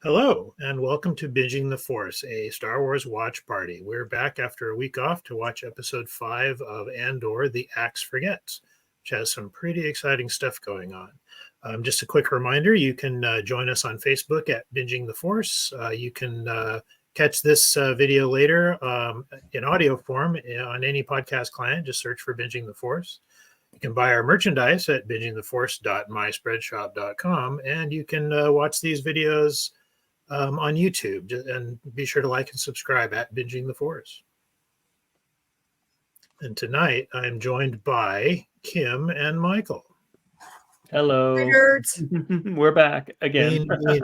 Hello, and welcome to Binging the Force, a Star Wars watch party. We're back after a week off to watch episode 5 of Andor, The Axe Forgets, which has some pretty exciting stuff going on. Just a quick reminder, you can join us on Facebook at Binging the Force. You can catch this video later in audio form on any podcast client. Just search for Binging the Force. You can buy our merchandise at bingingtheforce.myspreadshop.com, and you can watch these videos on YouTube, and be sure to like and subscribe at Binging the Force. And tonight I'm joined by Kim and Michael. Hello. We're back again. Tonight.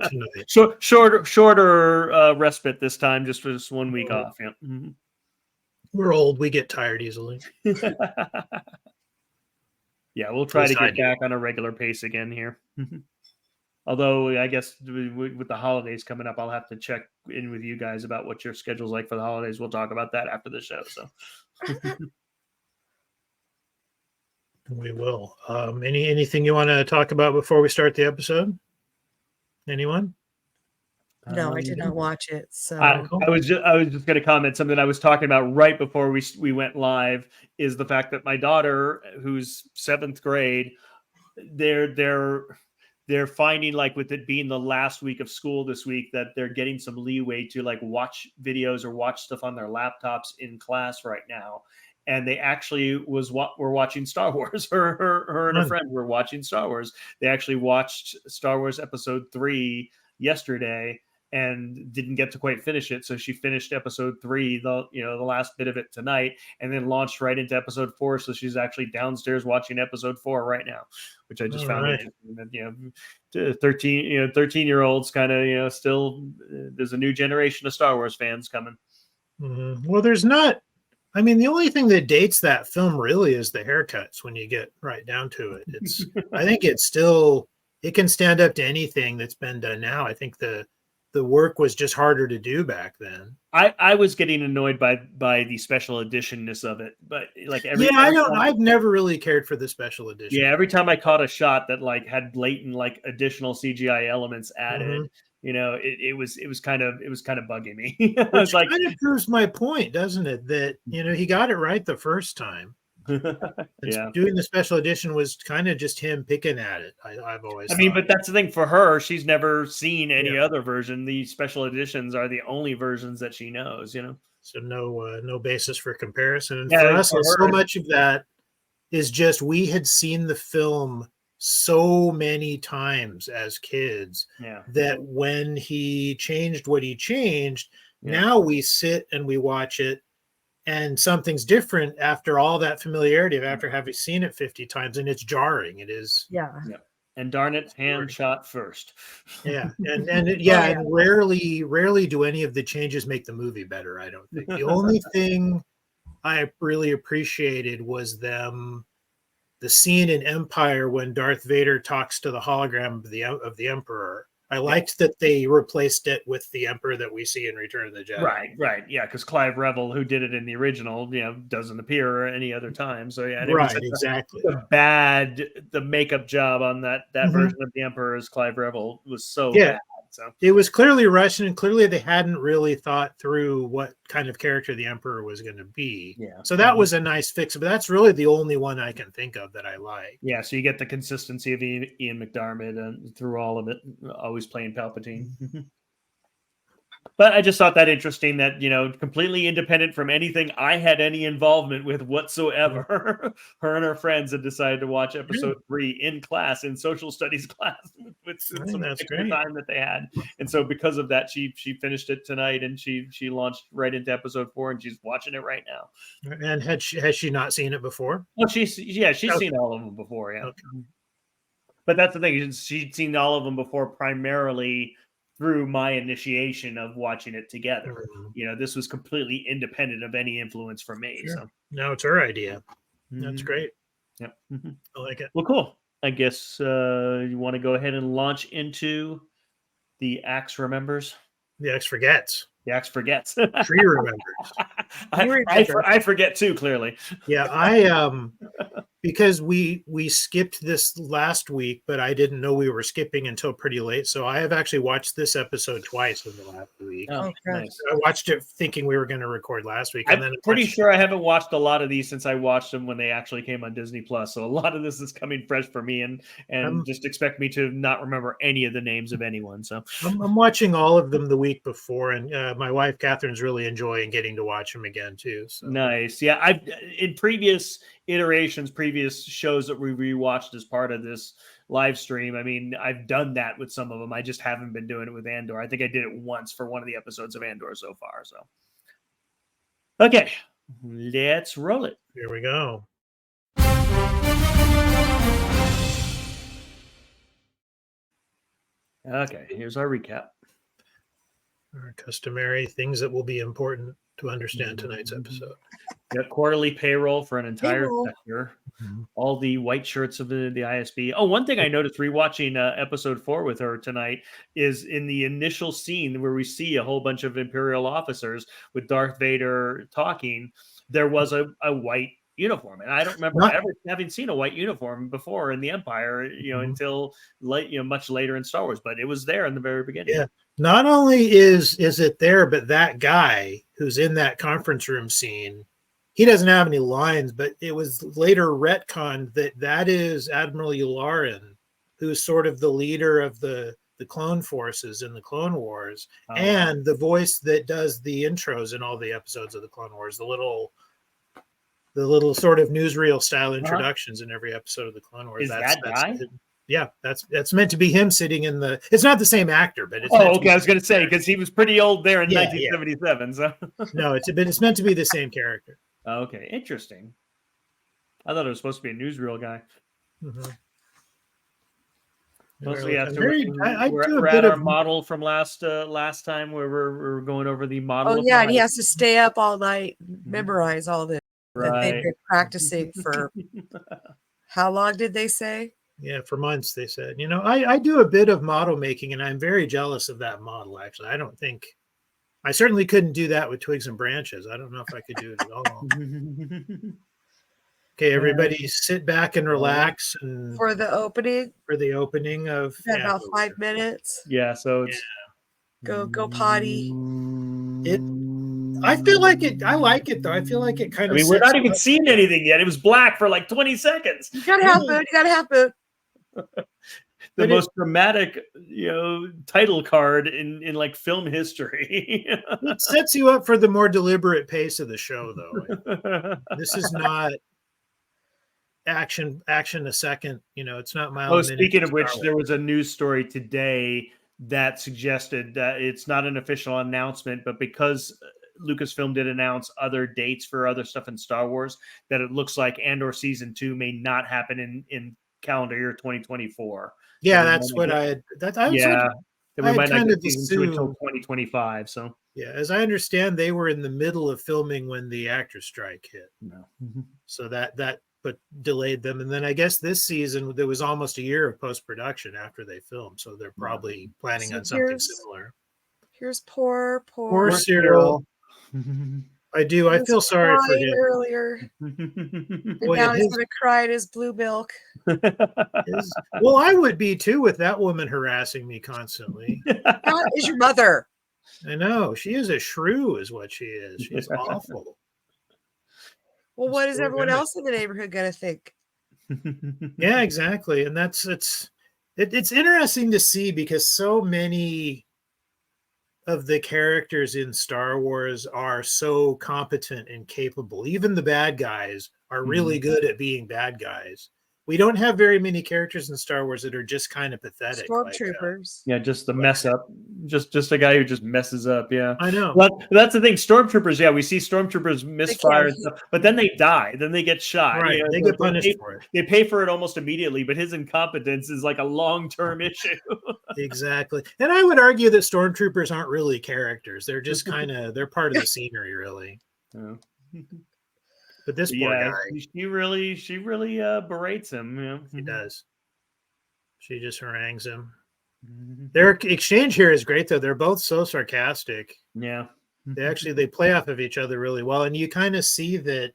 Shorter respite this time, just for this 1 week off. Yeah. We're old. We get tired easily. Yeah, we'll try to get back on a regular pace again here. Although I guess with the holidays coming up, I'll have to check in with you guys about what your schedule's like for the holidays. We'll talk about that after the show. So we will. Anything you want to talk about before we start the episode? Anyone? No, I did not watch it. So I was just going to comment something I was talking about right before we went live is the fact that my daughter, who's 7th grade, they're finding, like, with it being the last week of school this week, that they're getting some leeway to like watch videos or watch stuff on their laptops in class right now. And they actually were watching Star Wars. Her and a friend were watching Star Wars. They actually watched Star Wars Episode 3 yesterday and didn't get to quite finish it. So she finished Episode 3, the last bit of it tonight, and then launched right into Episode 4. So she's actually downstairs watching Episode 4 right now, which I just found interesting. That, 13-year-olds kind of, still, there's a new generation of Star Wars fans coming. Mm-hmm. Well, there's not. I mean, the only thing that dates that film really is the haircuts when you get right down to it. I think it can stand up to anything that's been done now. I think the work was just harder to do back then. I was getting annoyed by the special editionness of it, but like I've never really cared for the special edition. Yeah, every time I caught a shot that like had blatant like additional CGI elements added, it was kind of bugging me. Which kind of proves my point, doesn't it? That he got it right the first time. Yeah, doing the special edition was kind of just him picking at it. I've always. But that's the thing for her. She's never seen any other version. The special editions are the only versions that she knows. So no basis for comparison. And for us, so much of that is just we had seen the film so many times as kids that when he changed what he changed, now we sit and we watch it. And something's different after all that familiarity of after having seen it 50 times, and it's jarring. It is. Yeah. And darn it, hand shot first. Yeah. And rarely do any of the changes make the movie better, I don't think. The only thing I really appreciated was the scene in Empire when Darth Vader talks to the hologram of the Emperor. I liked that they replaced it with the Emperor that we see in Return of the Jedi. Right. Yeah, because Clive Revel, who did it in the original, doesn't appear any other time. So yeah, exactly. The makeup job on that version of the Emperor as Clive Revel was so bad. So it was clearly rushed, and clearly they hadn't really thought through what kind of character the Emperor was going to be. Yeah. So that was a nice fix, but that's really the only one I can think of that I like. Yeah. So you get the consistency of Ian McDiarmid and through all of it, always playing Palpatine. But I just thought that interesting that, completely independent from anything I had any involvement with whatsoever, her and her friends had decided to watch Episode 3 in class, in social studies class, with some extra time that they had. And so because of that, she finished it tonight, and she launched right into Episode 4, and she's watching it right now. And has she not seen it before? Well, she's seen all of them before, yeah. Okay. But that's the thing, she'd seen all of them before primarily through my initiation of watching it together. This was completely independent of any influence from me. Sure. So now it's her idea. That's great. Yep. I like it. Well, cool. I guess you want to go ahead and launch into the Axe Remembers. The Axe Forgets. The Axe Forgets. Tree remembers. I forget too, clearly. Yeah, because we skipped this last week, but I didn't know we were skipping until pretty late. So I have actually watched this episode twice in the last week. Oh, good. nice. I watched it thinking we were going to record last week, and I'm then pretty sure I haven't watched a lot of these since I watched them when they actually came on Disney Plus. So a lot of this is coming fresh for me, and just expect me to not remember any of the names of anyone. So I'm watching all of them the week before, and my wife Catherine's really enjoying getting to watch them again too. So. Nice, yeah. I've in previous iterations, previous shows that we rewatched as part of this live stream. I mean, I've done that with some of them. I just haven't been doing it with Andor. I think I did it once for one of the episodes of Andor so far. So, okay, let's roll it. Here we go. Okay, here's our recap. Our customary things that will be important to understand tonight's episode. Got quarterly payroll for an entire Payroll. sector. All the white shirts of the ISB. Oh, one thing I noticed rewatching episode 4 with her tonight is in the initial scene where we see a whole bunch of Imperial officers with Darth Vader talking, there was a white uniform, and I don't remember ever having seen a white uniform before in the Empire, until much later in Star Wars, but it was there in the very beginning. Yeah. Not only is it there, but that guy who's in that conference room scene, he doesn't have any lines, but it was later retconned that is Admiral Yularen, who's sort of the leader of the clone forces in the Clone Wars, and the voice that does the intros in all the episodes of the Clone Wars, the little sort of newsreel style introductions in every episode of the Clone Wars. Is that guy? Yeah, that's meant to be him sitting in the. It's not the same actor, but it's. Okay, I was going to say because he was pretty old there in 1977. Yeah. So no, it's meant to be the same character. Okay, interesting. I thought it was supposed to be a newsreel guy. Mm-hmm. Mostly after we're at our model from last time where we're going over the model. Oh yeah, and he has to stay up all night, memorize all this that they've been practicing for. How long did they say? Yeah, for months they said. I do a bit of model making, and I'm very jealous of that model. Actually, I certainly couldn't do that with Twigs and Branches. I don't know if I could do it at all. Okay, everybody sit back and relax. And for the opening of about 5 minutes. Yeah, so it's go potty. I feel like it. I like it though. I feel like it kind of. We're not even seeing anything yet. It was black for like 20 seconds. You gotta have food. You gotta have food. The most dramatic, title card in like film history. It sets you up for the more deliberate pace of the show, though. This is not action a second. It's not mile. Oh, speaking of which, there was a news story today that suggested that it's not an official announcement, but because Lucasfilm did announce other dates for other stuff in Star Wars, that it looks like Andor season 2 may not happen in calendar year 2024. Yeah, that's what I had. We might not get season 2 until 2025. So yeah, as I understand, they were in the middle of filming when the actor strike hit. No. So that delayed them, and then I guess this season there was almost a year of post-production after they filmed, so they're probably planning on something similar. Here's poor Syril. I feel sorry for him earlier. And now he's gonna cry at his blue milk. Well, I would be too with that woman harassing me constantly. That is your mother. I know, she is a shrew is what she is. She's awful. Well, what is everyone else in the neighborhood gonna think? Yeah, exactly. And it's interesting to see because so many of the characters in Star Wars are so competent and capable. Even the bad guys are really good at being bad guys. We don't have very many characters in Star Wars that are just kind of pathetic. Stormtroopers. Just the mess up. Just a guy who just messes up. Yeah, I know. Well, that's the thing. Stormtroopers. Yeah, we see stormtroopers misfire and stuff, but then they die. Then they get shot. Right. They get punished for it. They pay for it almost immediately, but his incompetence is like a long-term issue. Exactly. And I would argue that stormtroopers aren't really characters. They're just they're part of the scenery, really. Yeah. But this poor guy, she really berates him. Yeah. She does. She just harangues him. Their exchange here is great, though. They're both so sarcastic. Yeah, they play off of each other really well, and you kind of see that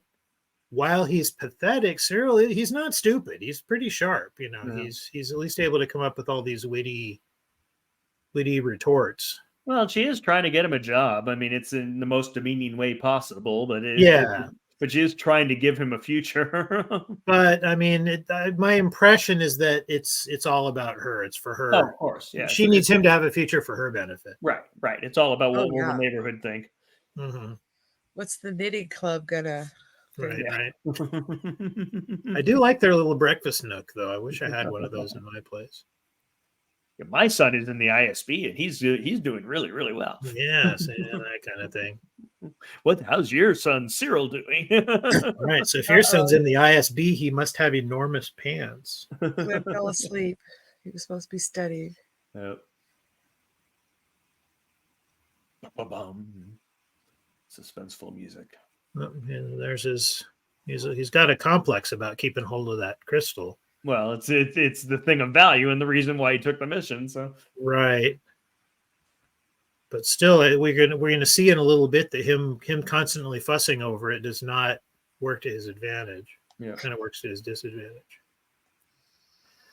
while he's pathetic, Syril, he's not stupid. He's pretty sharp. Yeah. He's at least able to come up with all these witty retorts. Well, she is trying to get him a job. I mean, it's in the most demeaning way possible, but but she is trying to give him a future. But I mean, my impression is that it's all about her. It's for her. Oh, of course, yeah. She needs him to have a future for her benefit. Right. It's all about what will the neighborhood think. Mm-hmm. What's the knitting club gonna? Right. I do like their little breakfast nook, though. I wish I had one of those in my place. Yeah, my son is in the ISB, and he's doing really, really well. Yes, and that kind of thing. How's your son Syril doing? All right, so if your son's in the ISB, he must have enormous pants. Cliff fell asleep. He was supposed to be studying. Yep. Suspenseful music. And there's he's got a complex about keeping hold of that crystal. Well, it's the thing of value and the reason why he took the mission. So right, but still, we're gonna see in a little bit that him constantly fussing over it does not work to his advantage. Yeah, it kind of works to his disadvantage.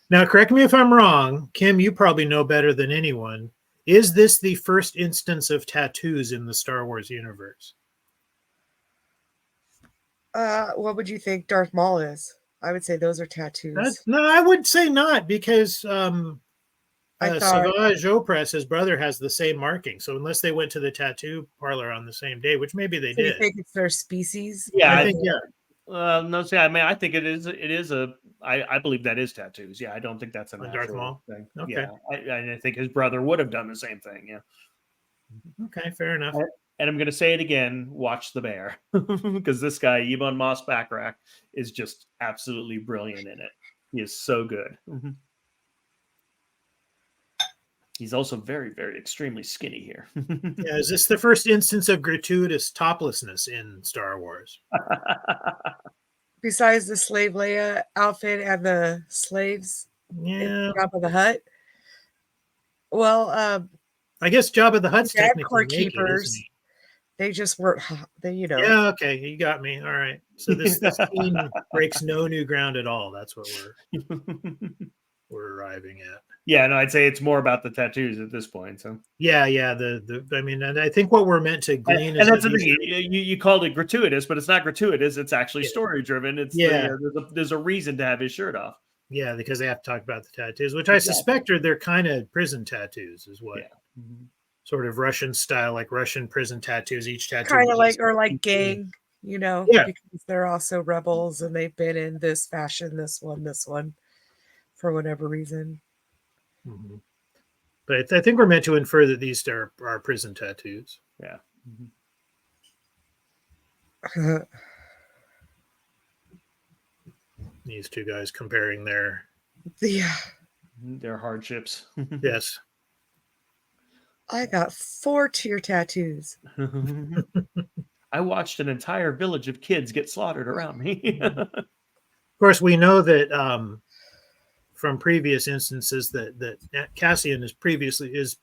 Now, correct me if I'm wrong, Kim. You probably know better than anyone. Is this the first instance of tattoos in the Star Wars universe? What would you think Darth Maul is? I would say those are tattoos. No, I would say not, because Savage Opress, his brother, has the same marking. So unless they went to the tattoo parlor on the same day, which maybe they did. You think it's their species? Yeah, I think yeah. No, see, I mean, I think it is. I believe that is tattoos. Yeah, I don't think that's a Darth Maul thing. Okay. Yeah, I think his brother would have done the same thing. Yeah. Okay, fair enough. And I'm going to say it again, watch The Bear, because this guy, Ebon Moss-Bachrach, is just absolutely brilliant in it. He is so good. He's also very, very extremely skinny here. Yeah, is this the first instance of gratuitous toplessness in Star Wars? Besides the slave Leia outfit and the slaves in Jabba the Hutt? Well, I guess Jabba the Hutt's technically keepers. They just were, Yeah, okay, you got me. All right. So this scene breaks no new ground at all. That's what we're arriving at. Yeah, no, I'd say it's more about the tattoos at this point. So yeah. I mean, and I think what we're meant to glean and that's the thing. You called it gratuitous, but it's not gratuitous. It's actually story driven. It's there's a reason to have his shirt off. Yeah, because they have to talk about the tattoos, which I suspect they're kind of prison tattoos, is what. Yeah. Sort of Russian style, like Russian prison tattoos. Each tattoo kind of like gang, because they're also rebels and they've been in this fashion, this one, for whatever reason. Mm-hmm. But I think we're meant to infer that these are prison tattoos. Yeah. These two guys comparing their hardships. Yes. I got 4 tear tattoos. I watched an entire village of kids get slaughtered around me. Of course, we know that from previous instances that Cassian is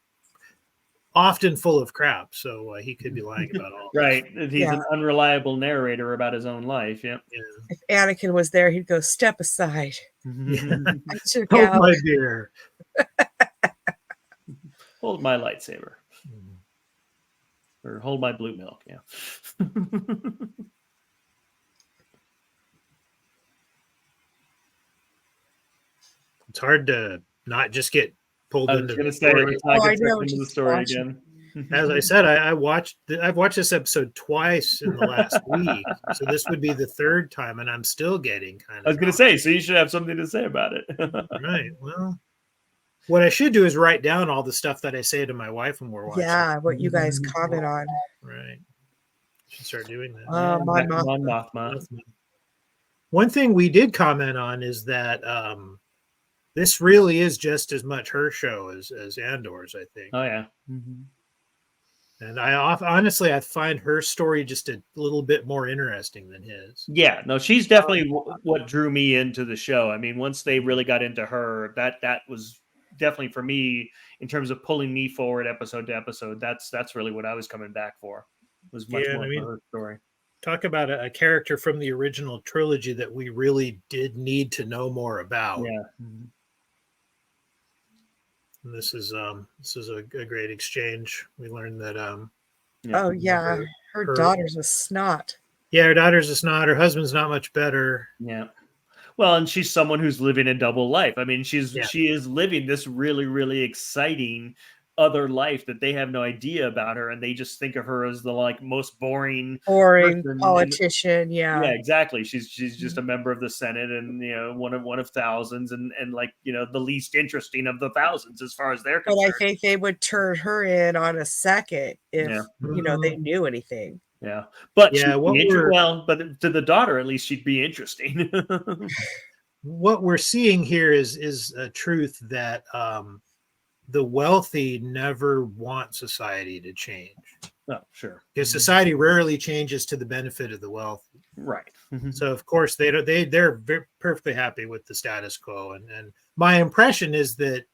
often full of crap, so he could be lying about all. Right, he's an unreliable narrator about his own life. Yeah. If Anakin was there, he'd go, "Step aside." I took out my beer. Hold my lightsaber. Or hold my blue milk, yeah. It's hard to not just get pulled into the story again. As I said, I've watched this episode twice in the last week, so this would be the third time, and I'm still getting kind of. I was going to say, so you should have something to say about it. Right. Well, what I should do is write down all the stuff that I say to my wife when we're watching. Yeah, what you guys comment on. Right. Should start doing that. Mothma. One thing we did comment on is that this really is just as much her show as Andor's, I think. Oh, yeah. And honestly, I find her story just a little bit more interesting than his. Yeah, no, she's definitely what drew me into the show. I mean, once they really got into her, that was definitely for me in terms of pulling me forward episode to episode. That's really what I was coming back for. Was much more for her story. Talk about a character from the original trilogy that we really did need to know more about. Yeah. And this is a great exchange. We learned that Yeah. Oh yeah, her daughter's a snot. Yeah, her daughter's a snot. Her husband's not much better. Yeah. Well, and she's someone who's living a double life. I mean, she is living this really, really exciting other life that they have no idea about her, and they just think of her as the like most boring politician. Yeah, exactly. She's just a member of the Senate, and one of thousands, and like the least interesting of the thousands as far as they're concerned. But I think they would turn her in on a second if they knew anything. Yeah, but but to the daughter, at least she'd be interesting. What we're seeing here is a truth that the wealthy never want society to change. Oh, sure. Because society rarely changes to the benefit of the wealthy. Right. So of course they're perfectly happy with the status quo. And my impression is that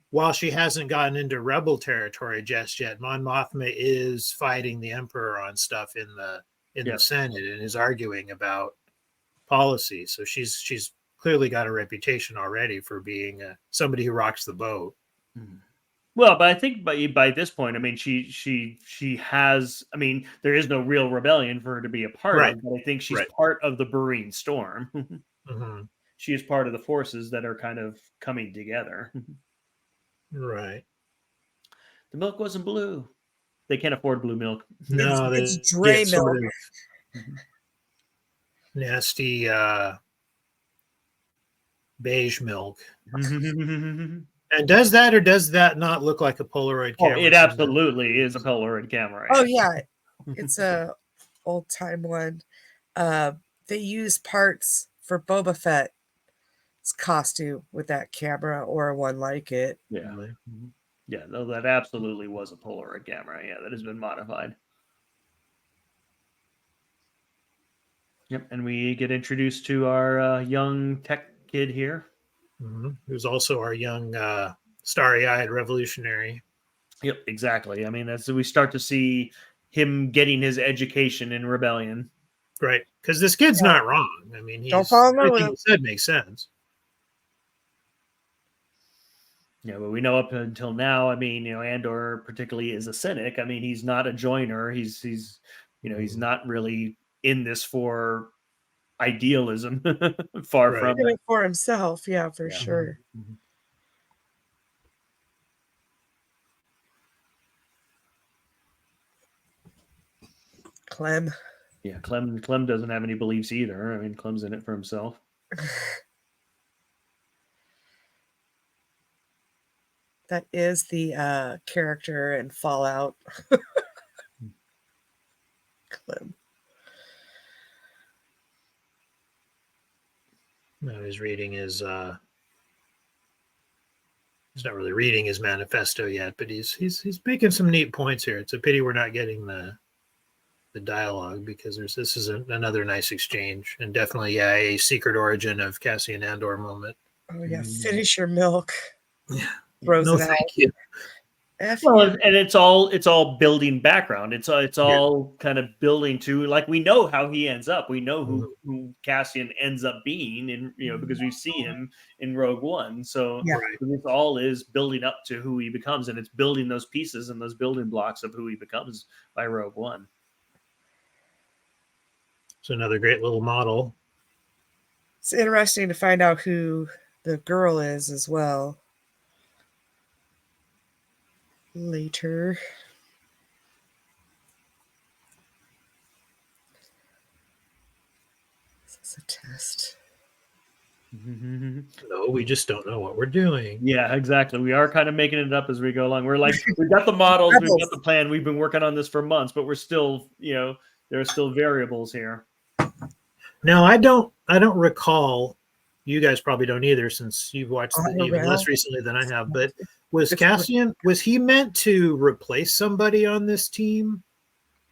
while she hasn't gotten into rebel territory just yet, Mon Mothma is fighting the Emperor on stuff in the Senate and is arguing about policy. So she's clearly got a reputation already for being somebody who rocks the boat. Well, but I think by this point, I mean, she has. I mean, there is no real rebellion for her to be a part of, but I think she's part of the Brewing Storm. She is part of the forces that are kind of coming together. Right. The milk wasn't blue. They can't afford blue milk. No, it's Dre milk. Sort of nasty beige milk. And does that or does that not look like a Polaroid camera? Oh, it absolutely is a Polaroid camera. Oh yeah, it's a old time one. They use parts for Boba Fett's costume with that camera or one like it. Yeah. Yeah, no, that absolutely was a Polaroid camera. Yeah, that has been modified. Yep, and we get introduced to our young tech kid here. Who's also our young starry-eyed revolutionary. Yep, exactly. I mean, as we start to see him getting his education in rebellion. Right, because this kid's not wrong. I mean, everything he said makes sense. Yeah, but we know up until now, I mean, Andor particularly is a cynic. I mean, he's not a joiner. He's he's not really in this for idealism. Far from it. For himself, yeah, for sure. Clem. Yeah, Clem doesn't have any beliefs either. I mean, Clem's in it for himself. That is the character in Fallout. Clem. No, he's reading his he's not really reading his manifesto yet, but he's making some neat points here. It's a pity we're not getting the dialogue, because this is another nice exchange, and definitely a secret origin of Cassian Andor moment. Oh yeah, finish your milk. Yeah. Throws it out. Thank you. Well, and it's all building background. It's all kind of building to, like, we know how he ends up. We know who Cassian ends up being, in because we see him in Rogue One. So this all is building up to who he becomes, and it's building those pieces and those building blocks of who he becomes by Rogue One. It's another great little model. It's interesting to find out who the girl is as well. Later. Is this a test? No, we just don't know what we're doing. Yeah, exactly. We are kind of making it up as we go along. We're like, we've got the models, we've got the plan, we've been working on this for months, but we're still, there are still variables here. No, I don't recall. You guys probably don't either, since you've watched even less recently than I have. But was Cassian, was he meant to replace somebody on this team,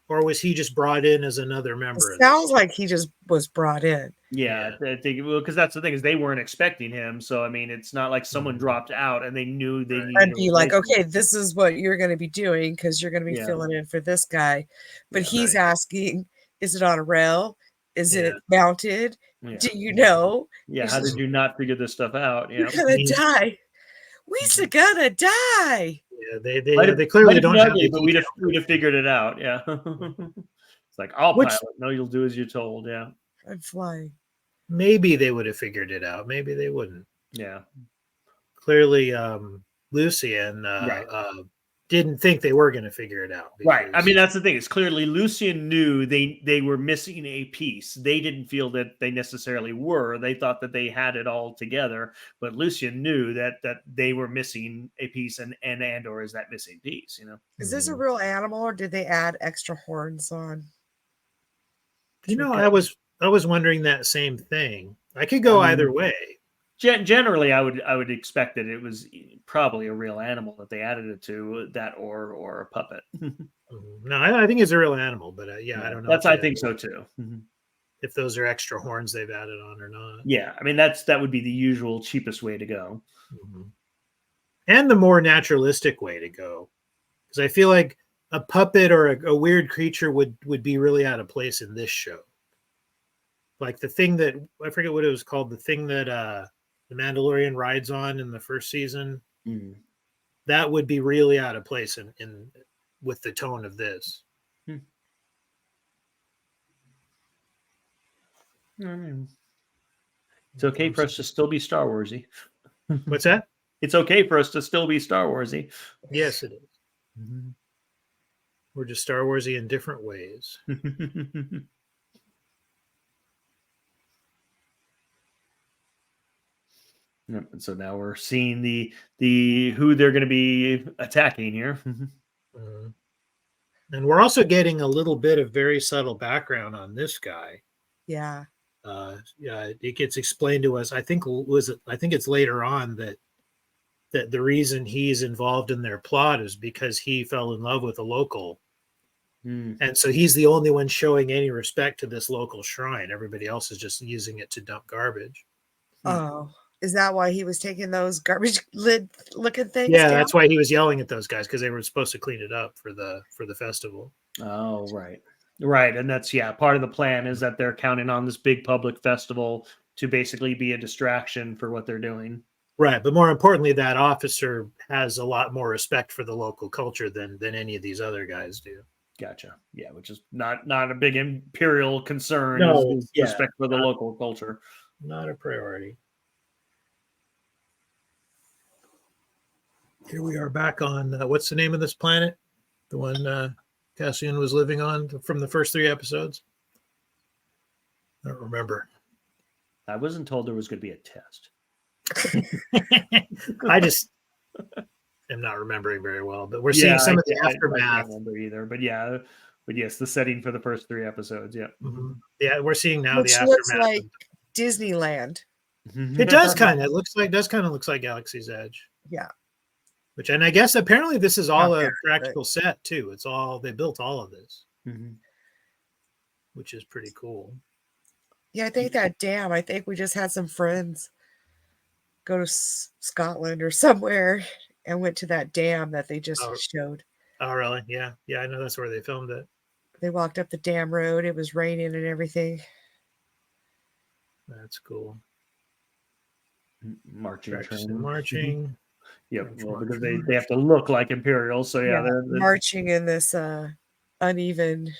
or was he just brought in as another member? It sounds like he just was brought in. Yeah, I think, because that's the thing, is they weren't expecting him. So I mean, it's not like someone dropped out and they knew they needed and be like, okay, this is what you're going to be doing because you're going to be filling in for this guy. But he's asking Is it on a rail? Is Yeah. it mounted? Yeah. Do you know? Yeah. It's How just, did you not figure this stuff out? You're Yeah. gonna die. We's gonna die. Yeah, they Might clearly have don't been have ugly, the but detail. we'd have figured it out. Yeah. It's like, I'll Which pilot. No, you'll do as you're told. Yeah. I'm flying. maybe they would have figured it out. Maybe they wouldn't. Yeah. Clearly, Lucy and Right. didn't think they were going to figure it out. Right. I because- mean, that's the thing. It's clearly Lucian knew they were missing a piece. They didn't feel that they necessarily were. They thought that they had it all together. But Lucian knew that they were missing a piece, and Andor is that missing piece. You know. Is this a real animal, or did they add extra horns on? You know, I was wondering that same thing. I could go either way. Generally, I would expect that it was probably a real animal that they added it to, that or a puppet. No, I think it's a real animal, but I don't know. I think so too. If those are extra horns they've added on or not. Yeah, I mean that would be the usual cheapest way to go, and the more naturalistic way to go, because I feel like a puppet or a weird creature would be really out of place in this show. Like the thing that I forget what it was called, the thing that the Mandalorian rides on in the first season, that would be really out of place in with the tone of this. It's okay for us to still be Star Warsy. What's that? It's okay for us to still be Star Warsy. Yes, it is. We're just Star Warsy in different ways. Yep. And so now we're seeing the who they're going to be attacking here. And we're also getting a little bit of very subtle background on this guy. Yeah. It gets explained to us. I think it's later on that the reason he's involved in their plot is because he fell in love with a local. And so he's the only one showing any respect to this local shrine. Everybody else is just using it to dump garbage. Oh, is that why he was taking those garbage lid looking things? Yeah, down? that's why he was yelling at those guys, because they were supposed to clean it up for the festival. Oh, right. And that's part of the plan is that they're counting on this big public festival to basically be a distraction for what they're doing. Right, but more importantly, that officer has a lot more respect for the local culture than any of these other guys do. Gotcha. Yeah, which is not a big imperial concern. No, is respect for the local culture. Not a priority. Here we are back on what's the name of this planet? The one Cassian was living on from the first 3 episodes. I don't remember. I wasn't told there was going to be a test. I just am not remembering very well, but we're seeing some of the aftermath. I can't remember either, but yes, the setting for the first 3 episodes. Yeah. Yeah, we're seeing now Which the aftermath. looks like Disneyland. It does kind of looks like Galaxy's Edge. Yeah. And I guess apparently this is all a practical set too. It's all, they built all of this, which is pretty cool. Yeah, I think we just had some friends go to Scotland or somewhere and went to that dam that they just showed. Oh, really? Yeah. Yeah, I know that's where they filmed it. They walked up the dam road. It was raining and everything. That's cool. Marching. Yeah, well, because they have to look like Imperials. So they're marching in this uneven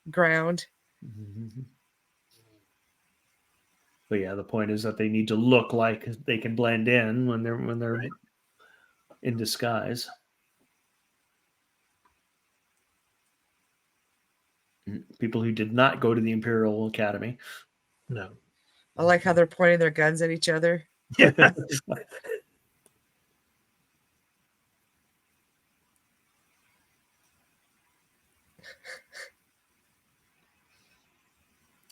ground. But the point is that they need to look like they can blend in when they're in disguise. People who did not go to the Imperial Academy. No. I like how they're pointing their guns at each other. Yeah.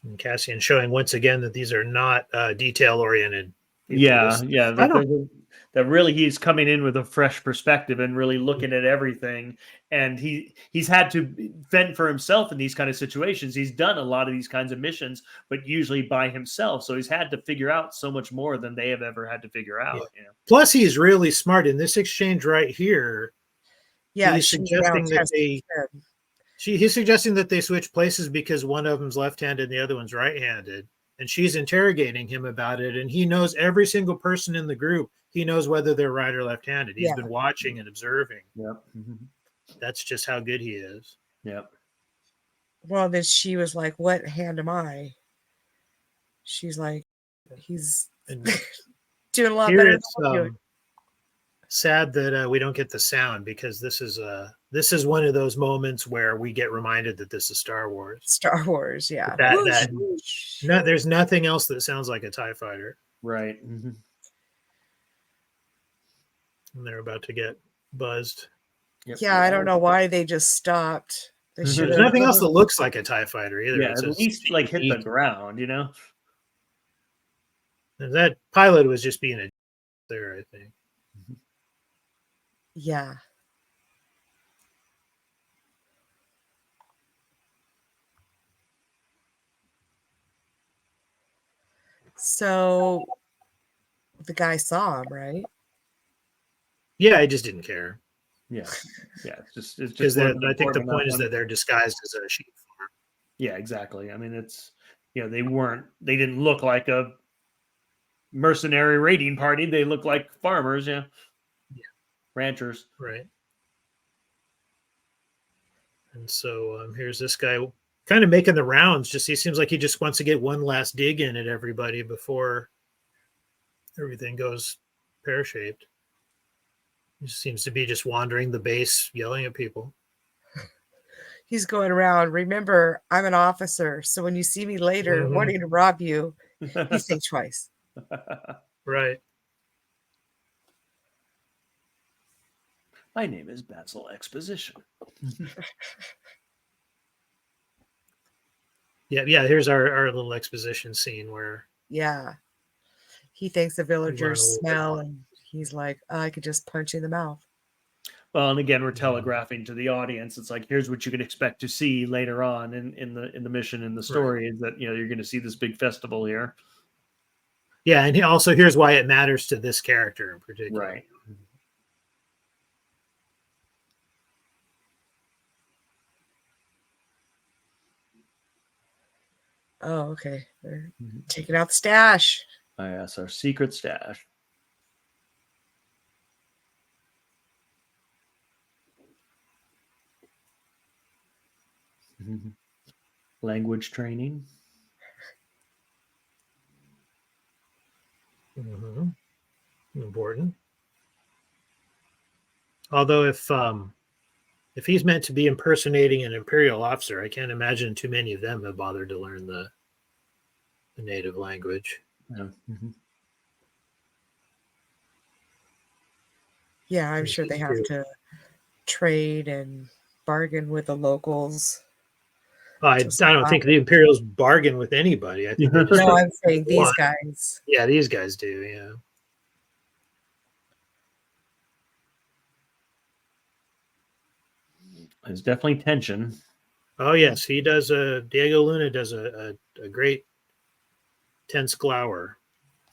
And Cassian showing once again that these are not detail oriented. That really he's coming in with a fresh perspective and really looking at everything. And he's had to fend for himself in these kind of situations. He's done a lot of these kinds of missions, but usually by himself. So he's had to figure out so much more than they have ever had to figure out. Yeah. Plus, he's really smart in this exchange right here. Yeah, he's suggesting that He's suggesting that they switch places because one of them's left-handed and the other one's right-handed. And she's interrogating him about it. And he knows every single person in the group. He knows whether they're right or left-handed. He's been watching and observing. Yep. That's just how good he is. Yep. Well, then she was like, "What hand am I?" She's like, "He's doing a lot better than I'm doing." Sad that we don't get the sound, because this is one of those moments where we get reminded that this is Star Wars. Star Wars, yeah. There's nothing else that sounds like a TIE fighter. Right. And they're about to get buzzed. Yep. Yeah, I don't know why they just stopped. They should. There's nothing else that looks like a TIE fighter either. Yeah, at least like hit the ground, you know. And that pilot was just being a there, I think. Yeah. So the guy saw him, right? Yeah, I just didn't care. Yeah, it's just because I think the point is that they're disguised as a sheep farm. Yeah, exactly. I mean, it's they didn't look like a mercenary raiding party. They look like farmers, ranchers, right? And so here's this guy kind of making the rounds. He seems like he just wants to get one last dig in at everybody before everything goes pear-shaped. He seems to be just wandering the base, yelling at people. He's going around. Remember, I'm an officer, so when you see me later wanting to rob you, you think twice. Right. My name is Basil Exposition. Yeah. Here's our little exposition scene where. Yeah. He thinks the villagers smell, and he's like, I could just punch you in the mouth. Well, and again, we're telegraphing to the audience. It's like, here's what you can expect to see later on in the mission, in the story, is that you're going to see this big festival here. Yeah, and also here's why it matters to this character in particular. Right. Oh, okay. They're taking out the stash. Oh, yes, our secret stash. Language training. Important. Although if he's meant to be impersonating an Imperial officer, I can't imagine too many of them have bothered to learn the native language. Yeah. Yeah, I'm sure they have to trade and bargain with the locals. I don't think the Imperials bargain with anybody. I think they just no, I'm saying these guys. Yeah, these guys do. Yeah. There's definitely tension. Oh yes, he does. Diego Luna does a great tense glower.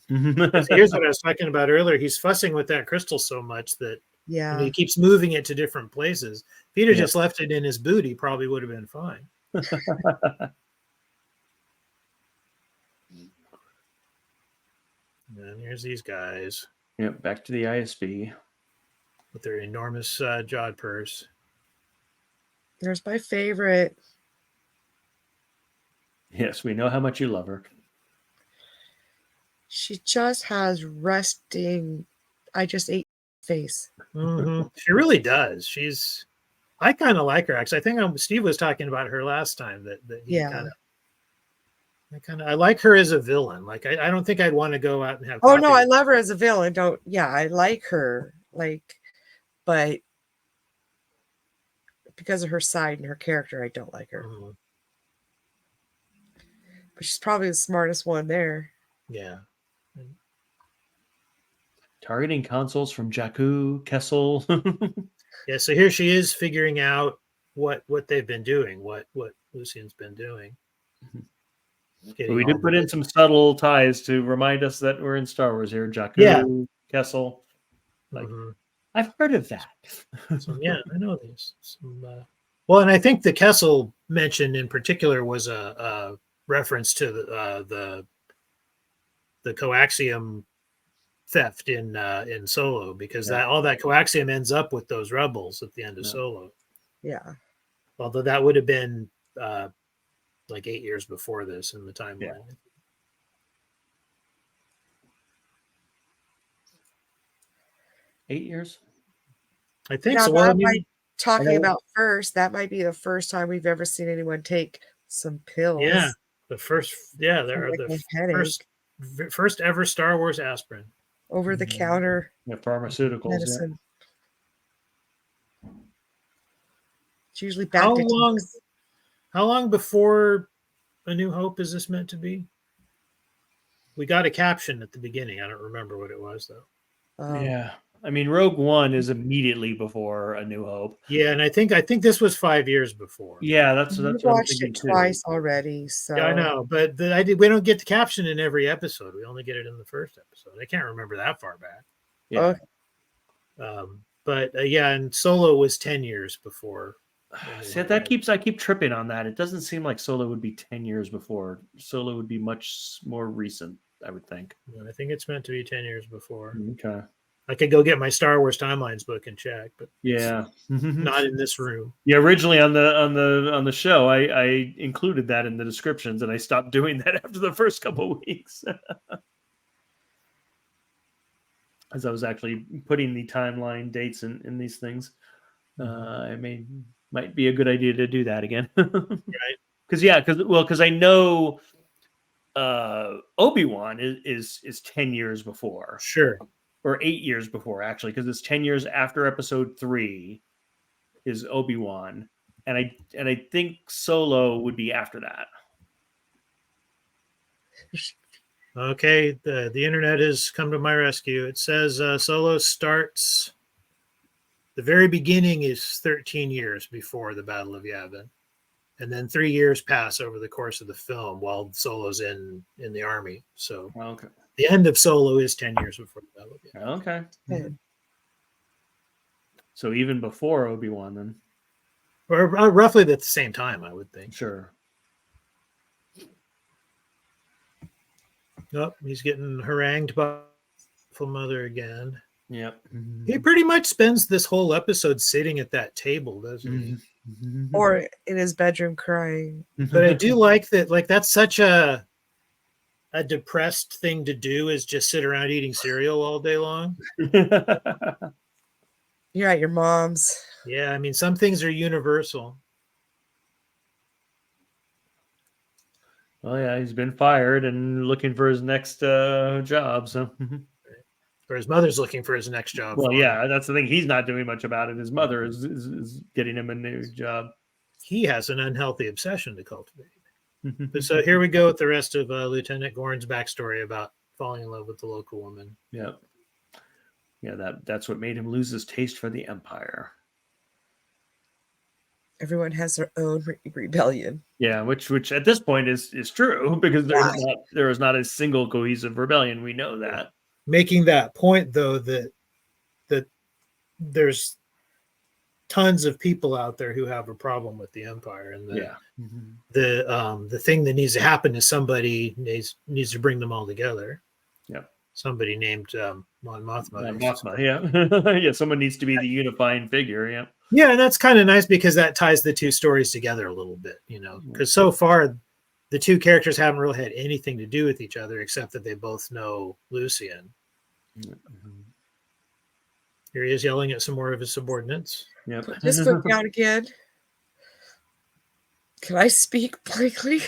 Here's what I was talking about earlier. He's fussing with that crystal so much that he keeps moving it to different places. If he'd have just left it in his boot, he probably would have been fine. And here's these guys. Yep, back to the ISB with their enormous jawed purse. There's my favorite. Yes, we know how much you love her. She just has resting. I just ate face. She really does. I kind of like her. Actually, I think Steve was talking about her last time. I like her as a villain. Like I don't think I'd want to go out and have. Oh no, I love her as a villain. I like her. But because of her side and her character, I don't like her. But she's probably the smartest one there. Yeah. Targeting consoles from Jakku, Kessel. Yeah, so here she is figuring out what they've been doing, what Lucien's been doing. We did put in some subtle ties to remind us that we're in Star Wars here. Jakku, Kessel. I've heard of that. So, yeah, I know these. Well, and I think the Kessel mentioned in particular was a reference to the coaxium theft in Solo, because Yeah. that all that coaxium ends up with those rebels at the end of Yeah. Solo. Yeah. Although that would have been like 8 years before this in the timeline. Yeah. 8 years. I think Now so. Well, I that mean, might talking know- about first, that might be the first time we've ever seen anyone take some pills. yeah, the first, yeah, for, there are like, the a headache, first ever Star Wars aspirin. over the counter Yeah, pharmaceuticals. medicine. It's usually How back to long? How long before A New Hope is this meant to be? We got a caption at the beginning. I don't remember what it was though. Yeah. I mean, Rogue One is immediately before A New Hope. Yeah, and I think this was 5 years before. Yeah, that's We've what I'm watched thinking it too. twice already, so Yeah, I know, but we don't get the caption in every episode. We only get it in the first episode. I can't remember that far back. Yeah. But yeah, and Solo was 10 years before. See, I keep tripping on that. It doesn't seem like Solo would be 10 years before. Solo would be much more recent, I would think. I think it's meant to be 10 years before. Okay. I could go get my Star Wars Timelines book and check, but Yeah. not in this room. Yeah, originally on the show, I included that in the descriptions, and I stopped doing that after the first couple of weeks, as I was actually putting the timeline dates in these things. Might be a good idea to do that again, Right? Because I know Obi-Wan is 10 years before, Sure. or 8 years before, actually, because it's 10 years after Episode 3 is Obi-Wan, and I think Solo would be after that. Okay, the internet has come to my rescue. It says Solo starts. The very beginning is 13 years before the Battle of Yavin, and then 3 years pass over the course of the film while Solo's in the army. So Okay. the end of Solo is 10 years before the Battle of Yavin. Okay. Yeah. So even before Obi-Wan, then. Or roughly at the same time, I would think. Sure. Oh, he's getting harangued by the mother again. Yep. He pretty much spends this whole episode sitting at that table, doesn't he? or in his bedroom crying. But I do like that. Like, that's such a depressed thing to do, is just sit around eating cereal all day long. You're at your mom's. Yeah, I mean, some things are universal. Well, yeah, he's been fired and looking for his next job. So, Or his mother's looking for his next job. well, for him. yeah, that's the thing. He's not doing much about it. His mother is getting him a new job. He has an unhealthy obsession to cultivate. But so here we go with the rest of Lieutenant Gorn's backstory about falling in love with the local woman. Yeah. Yeah, that's what made him lose his taste for the Empire. Everyone has their own rebellion. Yeah, which at this point is true, because there is not a single cohesive rebellion. We know that. Making that point, though, that there's tons of people out there who have a problem with the Empire, and the thing that needs to happen is somebody needs to bring them all together. Yeah. Somebody named Mon Mothma. Mothma, yeah. Yeah, someone needs to be the unifying figure, yeah. Yeah, and that's kind of nice because that ties the two stories together a little bit, because so far the two characters haven't really had anything to do with each other except that they both know Lucian. Here he is yelling at some more of his subordinates. Yep. Put this foot down again. Can I speak blankly?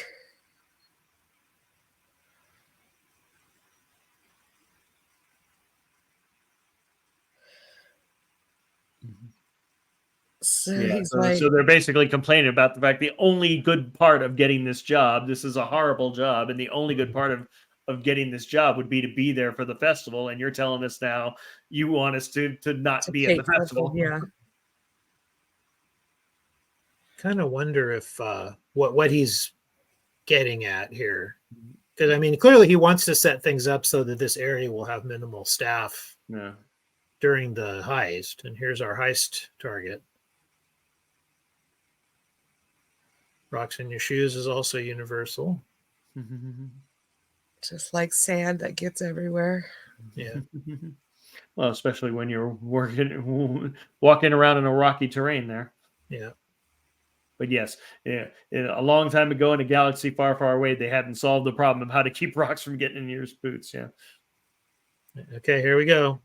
So he's like, so they're basically complaining about the fact the only good part of getting this job, this is a horrible job, and the only good part of getting this job would be to be there for the festival, and you're telling us now you want us to not be at the festival. Yeah. Kind of wonder if what he's getting at here, because I mean, clearly he wants to set things up so that this area will have minimal staff during the heist, and here's our heist target. Rocks in your shoes is also universal. Just like sand that gets everywhere. Yeah. Well, especially when you're walking around in a rocky terrain there. Yeah. But yes, yeah, a long time ago in a galaxy far, far away, they hadn't solved the problem of how to keep rocks from getting in your boots. Yeah. Okay, here we go.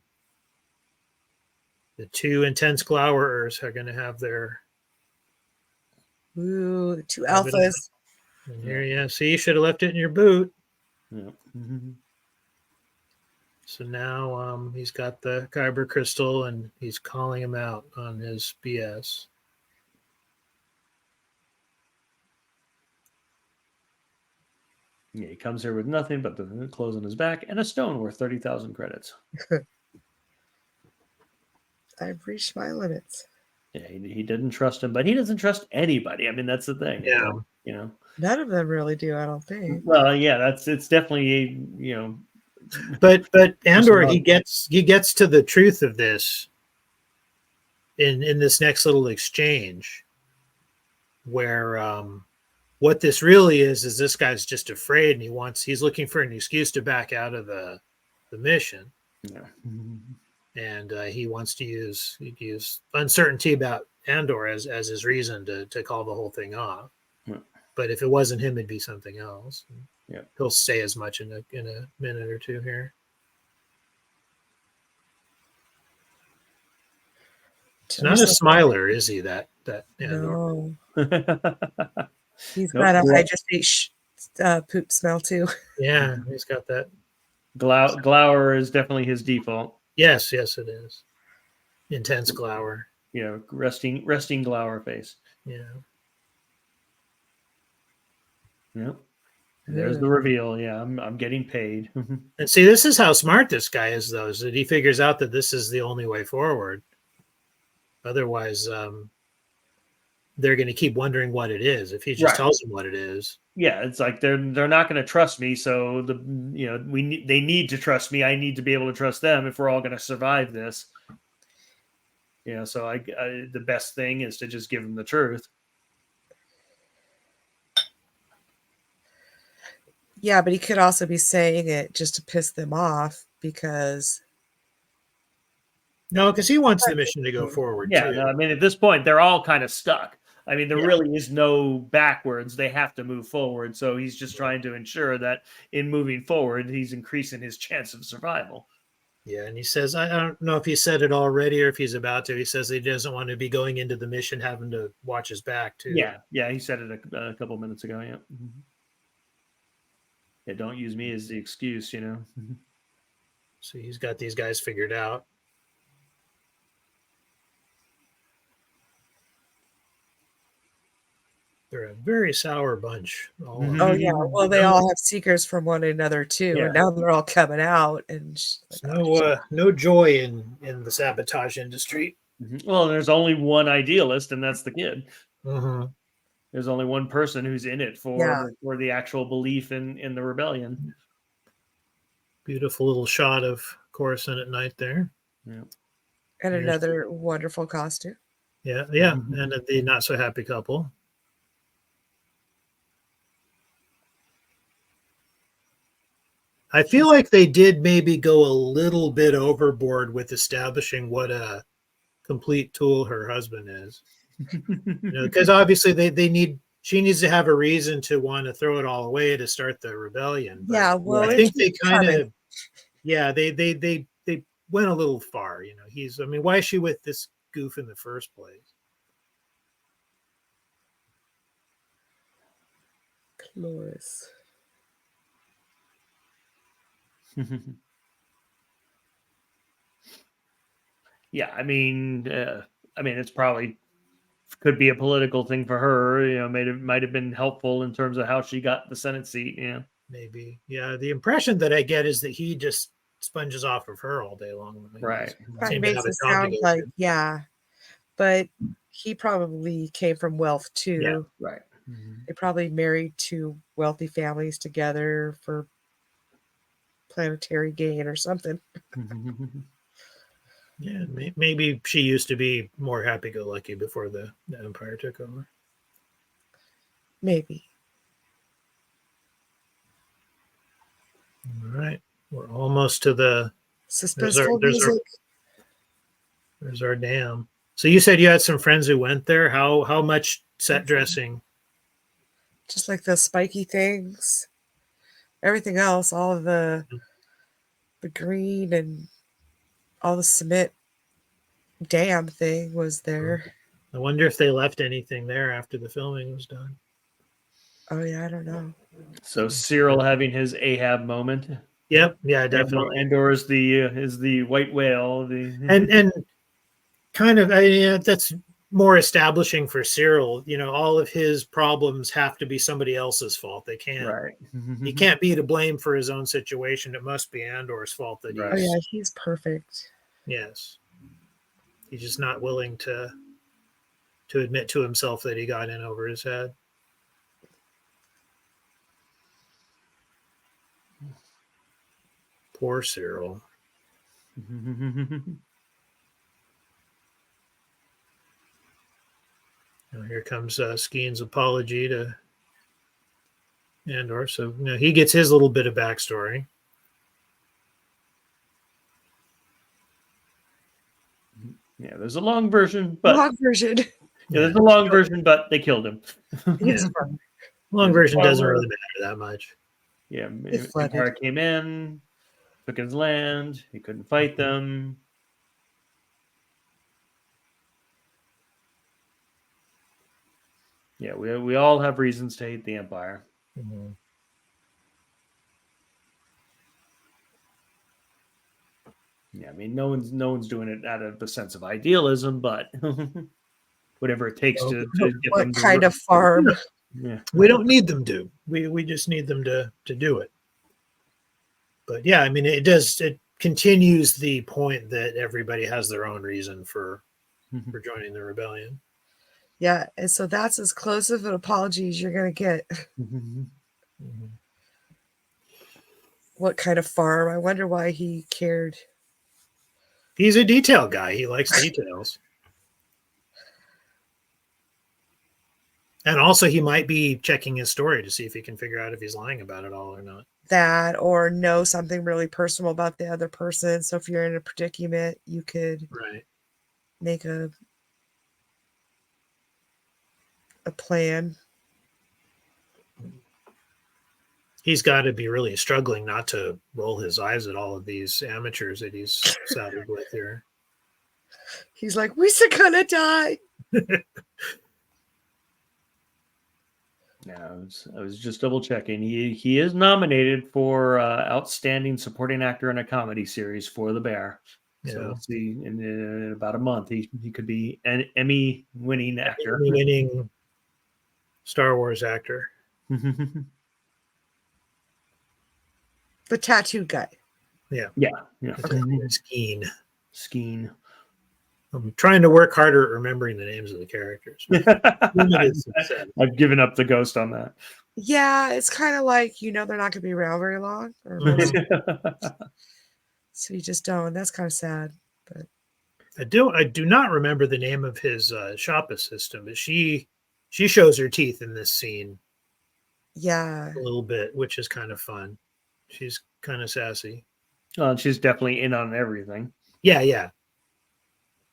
The two intense glowerers are going to have their. Ooh, the two Have it alphas. And here, yeah. See, you should have left it in your boot. Yeah. So now he's got the kyber crystal and he's calling him out on his BS. Yeah, he comes here with nothing but the clothes on his back and a stone worth 30,000 credits. I've reached my limits. Yeah, he didn't trust him, but he doesn't trust anybody. I mean, that's the thing. Yeah. Like, you know. None of them really do, I don't think. Well, yeah, it's definitely But Andor, he gets to the truth of this in this next little exchange, where what this really is this guy's just afraid and he's looking for an excuse to back out of the mission. Yeah. And he wants to use uncertainty about Andor as his reason to call the whole thing off. Yeah. But if it wasn't him, it'd be something else. Yeah. He'll say as much in a minute or two here. It's not a smiler, is he? That Andor. No. He's got a hydrophage poop smell too. Yeah, he's got that. Glower is definitely his default. Yes, it is. Intense glower. Yeah, resting glower face. Yeah. Yep. There's the reveal. Yeah, I'm getting paid. And see, this is how smart this guy is, though, is that he figures out that this is the only way forward. Otherwise, they're going to keep wondering what it is. If he just tells them what it is. Yeah, it's like they're not going to trust me. So they need to trust me. I need to be able to trust them if we're all going to survive this. Yeah, so the best thing is to just give them the truth. Yeah, but he could also be saying it just to piss them off because. No, because he wants the mission to go forward. Yeah, too. No, I mean, at this point, they're all kind of stuck. I mean, there really is no backwards. They have to move forward. So he's just trying to ensure that in moving forward, he's increasing his chance of survival. Yeah, and he says, I don't know if he said it already or if he's about to. He says he doesn't want to be going into the mission having to watch his back, too. Yeah, he said it a couple minutes ago, yeah. Yeah, don't use me as the excuse, So he's got these guys figured out. They're a very sour bunch. Oh yeah, well they all have seekers from one another too, and now they're all coming out, and no joy in the sabotage industry. Well, there's only one idealist, and that's the kid. Mm-hmm. There's only one person who's in it for the actual belief in the rebellion. Beautiful little shot of Coruscant at night there. Yeah. And another wonderful costume. Yeah, and the not so happy couple. I feel like they did maybe go a little bit overboard with establishing what a complete tool her husband is. Because obviously she needs to have a reason to want to throw it all away to start the rebellion. But yeah, well, I think they kind of, they went a little far. Why is she with this goof in the first place? Cloris. Yeah, I mean, it's probably could be a political thing for her. Might have been helpful in terms of how she got the Senate seat. Yeah, maybe. Yeah, the impression that I get is that he just sponges off of her all day long. Right. It makes it sound like but he probably came from wealth too. Yeah, right. They probably married two wealthy families together for planetary gain or something. Yeah, maybe she used to be more happy-go-lucky before the Empire took over. Maybe. All right. We're almost to the Suspenseful music. there's our dam. So you said you had some friends who went there. How much set dressing? Just like the spiky things. Everything else, all of the green and all the cement dam thing was there. I wonder if they left anything there after the filming was done. Oh yeah, I don't know. So Syril having his Ahab moment. Yep. Yeah, definitely. Andor is the white whale. And kind of, that's more establishing for Syril. All of his problems have to be somebody else's fault. They can't. Right. He can't be to blame for his own situation. It must be Andor's fault that Right. Oh he's. yeah, he's perfect. Yes. He's just not willing to admit to himself that he got in over his head. Poor Syril. Now here comes Skeen's apology to Andor. So he gets his little bit of backstory. Yeah, there's a long version, but Long version. there's a long version, but they killed him. He's Long version doesn't really matter that much. Yeah, It flooded. Empire came in, took his land. He couldn't fight them. Yeah, we all have reasons to hate the Empire. Mhm. Yeah, I mean, no one's doing it out of a sense of idealism, but whatever it takes to get What them to kind work. of farm? Yeah, We don't need them to. We just need them to do it. But yeah, I mean, it continues the point that everybody has their own reason for joining the rebellion. Yeah, and so that's as close of an apology as you're gonna get. Mhm. What kind of farm? I wonder why he cared. He's a detail guy. He likes details. And also, he might be checking his story to see if he can figure out if he's lying about it all or not. That or know something really personal about the other person. So if you're in a predicament, you could Right. make a plan. He's got to be really struggling not to roll his eyes at all of these amateurs that he's saddled with here. He's like, we're gonna die. Yeah, I was just double checking. He is nominated for outstanding supporting actor in a comedy series for The Bear. So Yeah. we'll see in about a month he could be an Emmy winning actor. Winning Star Wars actor. The tattoo guy. Yeah. Skeen. Skeen. I'm trying to work harder at remembering the names of the characters. I've given up the ghost on that. Yeah, it's kind of like, they're not gonna be around very long. So you just don't. That's kind of sad. But I do not remember the name of his shop assistant, but she shows her teeth in this scene. Yeah. A little bit, which is kind of fun. She's kind of sassy. She's definitely in on everything. Yeah,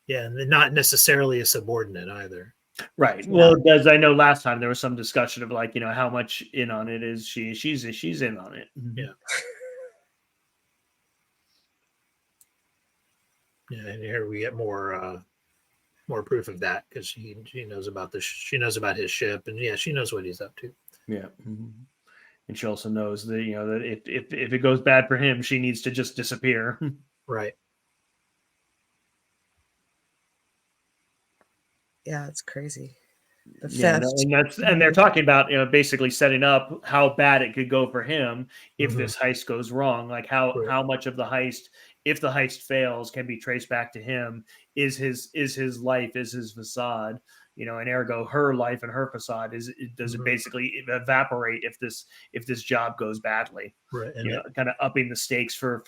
and not necessarily a subordinate either. Right. Well, as I know, last time there was some discussion of how much in on it is she. She's in on it. Yeah. Yeah, and here we get more proof of that because she knows about she knows about his ship, and she knows what he's up to. Yeah. And she also knows that that if it goes bad for him, she needs to just disappear. Right. Yeah, it's crazy. The Yeah, theft. and they're talking about basically setting up how bad it could go for him if this heist goes wrong. Like how much of the heist, if the heist fails, can be traced back to him. Is his life, is his facade, and ergo her life and her facade does it basically evaporate if this job goes badly. Right. And kind of upping the stakes for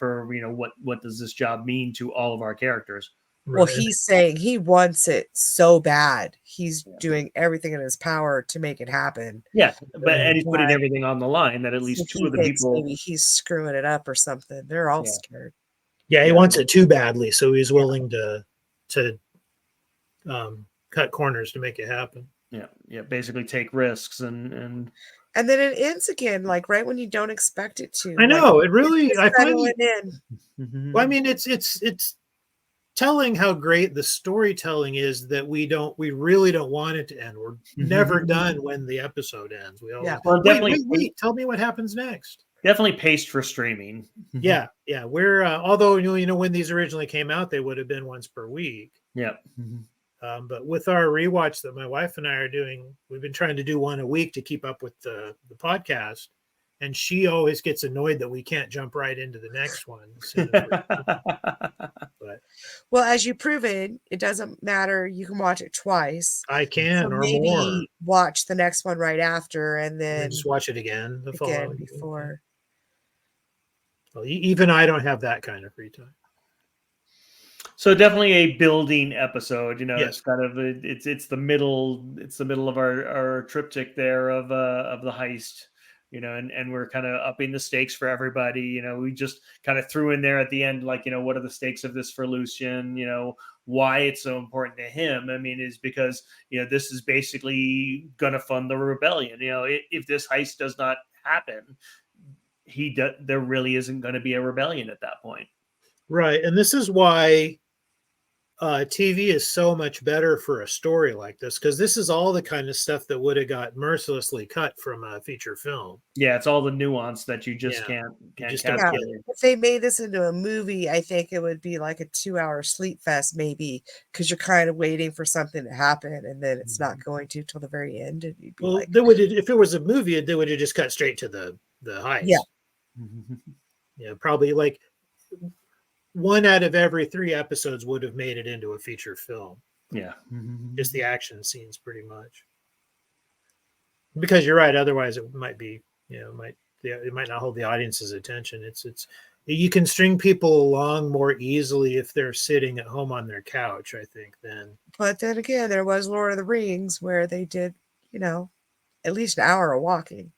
what does this job mean to all of our characters. Well, Right. he's saying he wants it so bad. He's doing everything in his power to make it happen. Yeah, and he's putting But everything on the line that at so least two he of the thinks people. maybe he's screwing it up or something. They're all Yeah. scared. Yeah, he Yeah. wants it too badly, so he's willing to cut corners to make it happen. Yeah, basically take risks and And then it ends again, like right when you don't expect it to. I Like, know it really. it's I find. settling in. Well, I mean, it's telling how great the storytelling is that we really don't want it to end. We're never done when the episode ends. We always Well, wait. Tell me what happens next. Definitely paced for streaming. Yeah. We're although when these originally came out, they would have been once per week. Yeah. But with our rewatch that my wife and I are doing, we've been trying to do one a week to keep up with the podcast. And she always gets annoyed that we can't jump right into the next one. But Well, as you've proven, it doesn't matter. You can watch it twice. I can, So or maybe more. watch the next one right after, and And then just watch it again the following before. Well, even I don't have that kind of free time. So definitely a building episode. Yes. It's kind of it's the middle. It's the middle of our triptych there of the heist. And we're kind of upping the stakes for everybody. We just kind of threw in there at the end, like, what are the stakes of this for Lucien? Why it's so important to him. I mean, is because, this is basically going to fund the rebellion. If this heist does not happen, there really isn't going to be a rebellion at that point. Right. And this is why TV is so much better for a story like this, because this is all the kind of stuff that would have got mercilessly cut from a feature film. Yeah, it's all the nuance that you just can't capture. If they made this into a movie, I think it would be like a 2-hour sleep fest, maybe, because you're kind of waiting for something to happen, and then it's not going to till the very end. And you'd be like, if it was a movie, they would have just cut straight to the heist. Yeah, probably like 1 out of every 3 episodes would have made it into a feature film. Yeah. Just the action scenes pretty much. Because you're right. Otherwise it might be, it might not hold the audience's attention. It's you can string people along more easily if they're sitting at home on their couch, I think, then. But then again, there was Lord of the Rings where they did, at least an hour of walking.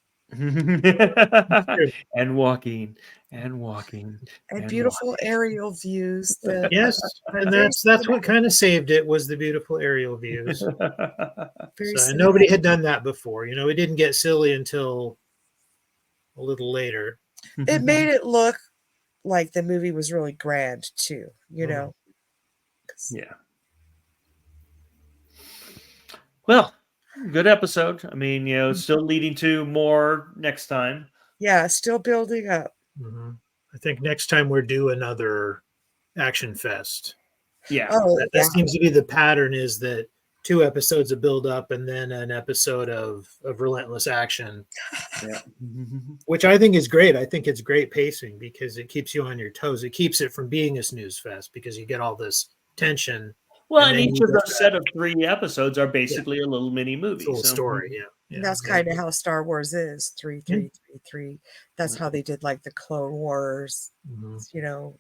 and walking and beautiful walking. Aerial views. Yes, and that's what kind of saved it, was the beautiful aerial views. So nobody had done that before. We didn't get silly until a little later. It made it look like the movie was really grand too. Yeah. Well, good episode. I mean, still leading to more next time. Yeah, still building up. Mm-hmm. I think next time we're due another action fest. Yeah. That seems to be the pattern, is that 2 episodes of build up and then an episode of relentless action. Yeah. Which I think is great. I think it's great pacing because it keeps you on your toes. It keeps it from being a snooze fest because you get all this tension. Well, and each of those set of 3 episodes are basically a little mini movie. Full story, yeah. And that's kind of how Star Wars is, 3, 3, 3, 3. That's how they did like the Clone Wars.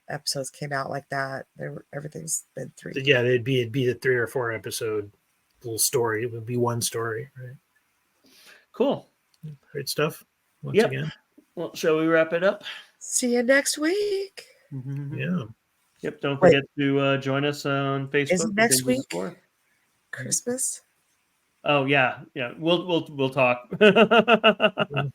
Episodes came out like that. Everything's been 3. Yeah, it'd be a 3 or 4 episode little story. It would be one story, right? Cool. Great stuff. Once again. Well, shall we wrap it up? See you next week. Yeah. Yep. Don't forget to join us on Facebook. Is it next week? Christmas? Oh yeah. We'll talk. We'll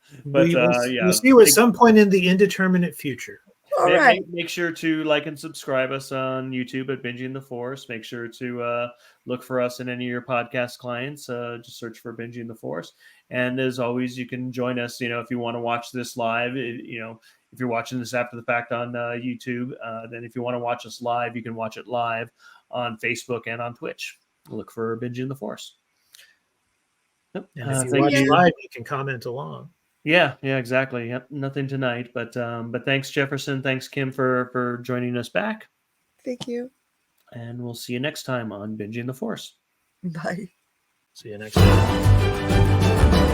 see you at some point in the indeterminate future. All right. Make sure to like and subscribe us on YouTube at Binging the Force. Make sure to look for us in any of your podcast clients. Just search for Binging the Force. And as always, you can join us. If you want to watch this live, if you're watching this after the fact on YouTube, then if you want to watch us live, you can watch it live on Facebook and on Twitch. Look for Binging the Force. And if you watch live, you can comment along. Yeah, exactly. Yep, nothing tonight, but thanks, Jefferson. Thanks, Kim, for joining us back. Thank you. And we'll see you next time on Binging the Force. Bye. See you next time.